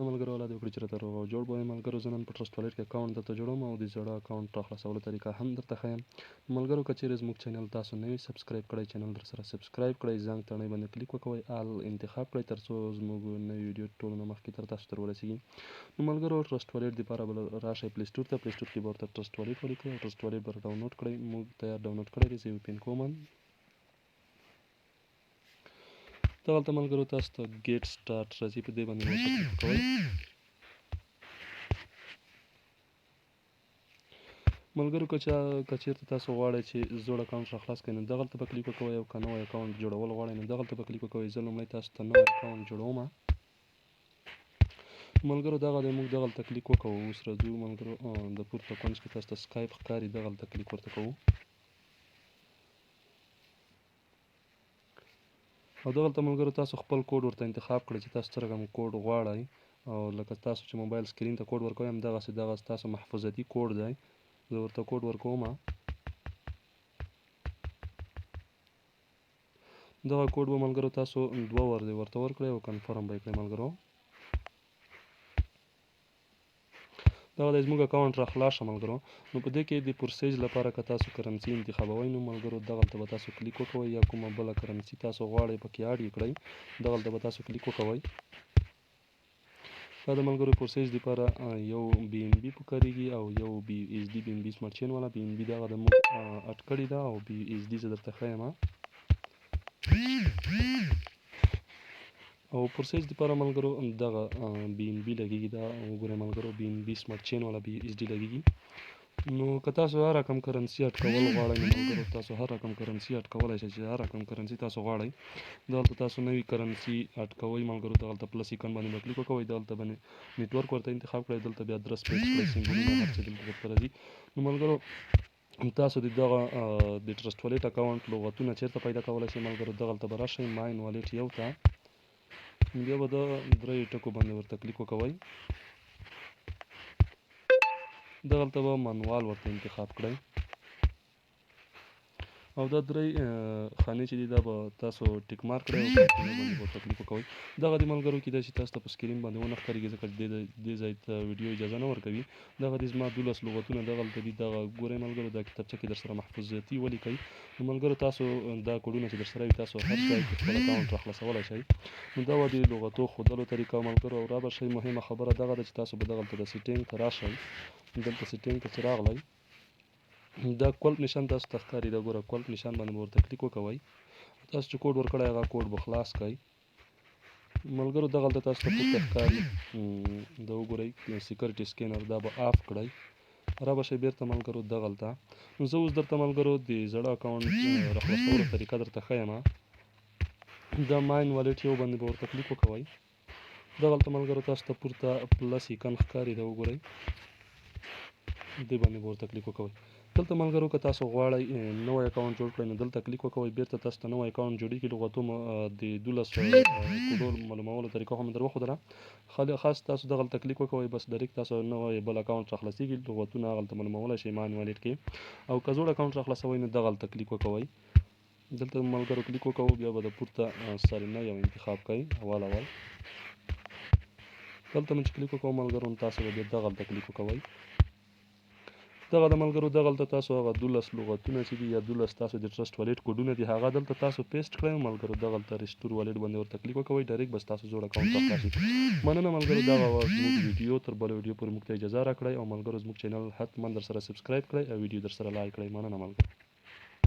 ملګرو الله دې وکړي چې راته روغ او جوړ به وي. ملګرو زه نن په ټرسټ والېټ کې اکاونټ درته جوړوم او د زړه اکاونټ راخلاصولو طریقه هم درته ښیم. ملګرو که چیرې زموږ چینل تاسو نه وي سبسکرایب کړی، چینل درسره سبسکرایب کړئ، زنګ تڼۍ باندې کلیک وکوئ، آل انتخاب کړئ تر څو زموږ نوې ویډیو ټولو نه مخکې تر تاسو ته ورسیږي. نو ملګرو ټرسټ والېټ دپاره به راشئ پلی سټور ته، پلی سټور کې به ورته ټرسټ والېټ ولیکئ او ټرسټ والېټ به ډاونلوډ کړئ. موږ تیار ډاونلوډ کړی دی، زه یې اوپن کوم. دغلته ملګرو تاسو ته ګیټ سټارټ راځي، په دې باندې ورته کلیک وکوئ. ملګرو که چېرته تاسو غواړئ چې زوړ اکاونټ راخلاص کړئ نو دغلته به کلیک وکوئ، او که نوی اکاونټ جوړول غواړئ نو دغلته به کلیک وکوئ. زه لومړی تاسو ته نوی اکاونټ جوړوم. ملګرو دغه دی، موږ دغلته کلیک وکوو. اوس راځو ملګرو د پورته کونج کې تاسو ته سکایپ ښکاري، دغلته کلیک ورته کوو او دغلته ملګرو تاسو خپل کوډ ورته انتخاب کړئ چې تاسو څه رقم کوډ غواړئ. او لکه تاسو چې موبایل سکرین ته کوډ ورکوئ همدغسې دغه ستاسو محفوظتي کوډ دی، زه ورته کوډ ورکوم. دغه کوډ به ملګرو تاسو 2 ور ورته ورکړئ او کنفرم به یې کړئ. ملګرو دغه دی زموږ اکاونټ راخلاص شه ملګرو. نو په دې کې د پروسیج لپاره که تاسو کرنسي انتخابوئ نو ملګرو دغلته به تاسو کلیک وکوئ، یا کومه بله کرنسي تاسو غواړئ پکې اډ یې کړئ دغلته به تاسو کلیک وکوئ. دا د ملګرو پروسیج لپاره یو بي ان بي پکارېږي او یو بي ایچ ډي بي ان بي سمارټ چین والا. بي ان بي دغه د موږ اډ کړې ده او بي ایچ ډي زه درته ښیم. او پروسیج لپاره ملګرو دغه بي ان بي لګېږي، دا وګورئ ملګرو بي ان بي سمارټ چین والا بي ایچ ډي لګېږي. نو که تاسو هر رقم کرنسي اډ کول غواړئ نو ملګرو تاسو هر رقم کرنسي اډ کولی شئ، چې هر رقم کرنسي تاسو غواړئ. دلته تاسو نوي کرنسي اډ کوئ ملګرو، دغلته پلس ایکن باندې به کلیک وکوئ، دلته باندې نیټورک ورته انتخاب کړئ، دلته بیا ادرس پیسټ کړئ، سمبولونه هر څه دلته درته راځي. نو ملګرو تاسو د دغه د ټرسټ والېټ اکاونټ لغتونه چیرته پیدا کولی شئ ملګرو، دغلته به راشئ ماین والېټ یو ته، بیا به د 3 ټکو باندې ورته کلیک وکوئ. دغلته به منوال ورته انتخاب کړئ او دا 3 خانې چې دي دا به تاسو ټیک مارک کړئ او کنټینیو باندې به ورته کلیک وکوئ. دغه د ملګرو کیدای شي تاسو ته په سکرین باندې ونه ښکارېږي ځکه چې دې ځای ته ویډیو اجازه نه ورکوي. دغه دي زما 12 لغتونه دغلته دي، دغه ګورئ ملګرو دا کتابچه کې درسره محفوظتي ولیکئ. نو ملګرو تاسو دا کوډونه چې درسره وي تاسو هر ځای کې خپل اکاونټ راخلاصولی شئ. نو دا وه د لغتو ښودلو طریقه ملګرو. او را به شئ مهمه خبره دغه ده چې تاسو به دغلته د سیټینګ ته راشئ، دلته سیټینګ ته چې راغلی دا کولپ نشان تاسو ته ښکاري، دا ګوره کولپ نشان باندې به ورته کلیک وکوئ. تاسو چې کوډ ورکړی هغه کوډ به خلاص کړئ ملګرو. دغلته تاسو ته پورته ښکاري دا وګورئ سیکیورټي سکینر، دا به آف کړئ. را به شئ بېرته ملګرو دغلته. نو زه اوس درته ملګرو د زړه اکاونټ راخلاصولو طریقه درته ښیم. دا ماین والېټ یو باندې به ورته کلیک وکوئ. دغلته ملګرو تاسو ته پورته پلس ایکن ښکاري، دا وګورئ دې باندې به ورته کلیک وکوئ. دلته ملګرو که تاسو غواړئ نوی اکاونټ جوړ کړئ نو دلته کلیک وکوئ، بېرته تاسو ته نوی اکاونټ جوړېږي. لغتو د 12 کوډو معلومولو طریقه خو مې در وښودله، خاص تاسو دغلته کلیک وکوئ بس ډایرکټ تاسو نوی بل اکاونټ راخلاصېږي. لغتونه هغلته معلومولی شئ ماین والېټ کې. او که زوړ اکاونټ راخلاصوئ نو دغلته کلیک وکوئ، دلته ملګرو کلیک وکوو، بیا به د پورته سرنه یو انتخاب کړئ اول. دلته مې چې کلیک وکوو ملګرو نو تاسو به بیا دغلته کلیک وکوئ. دغه د ملګرو دغلته تاسو هغه 12 لغتونه چې دي یا 12 تاسو د ټرسټ والېټ کوډونه دي هغه دلته تاسو پیسټ کړئ ملګرو. دغلته ریسټور والېټ باندې ورته کلیک وکوئ، ډایرکټ بس تاسو زوړ اکاونټ راخلاص شي. مننه ملګرو، دغه وه زموږ ویډیو. تر بله ویډیو پورې موږ ته اجازه راکړئ او ملګرو زموږ چینل حتما درسره سبسکرایب کړئ او ویډیو درسره لایک کړئ. مننه ملګرو.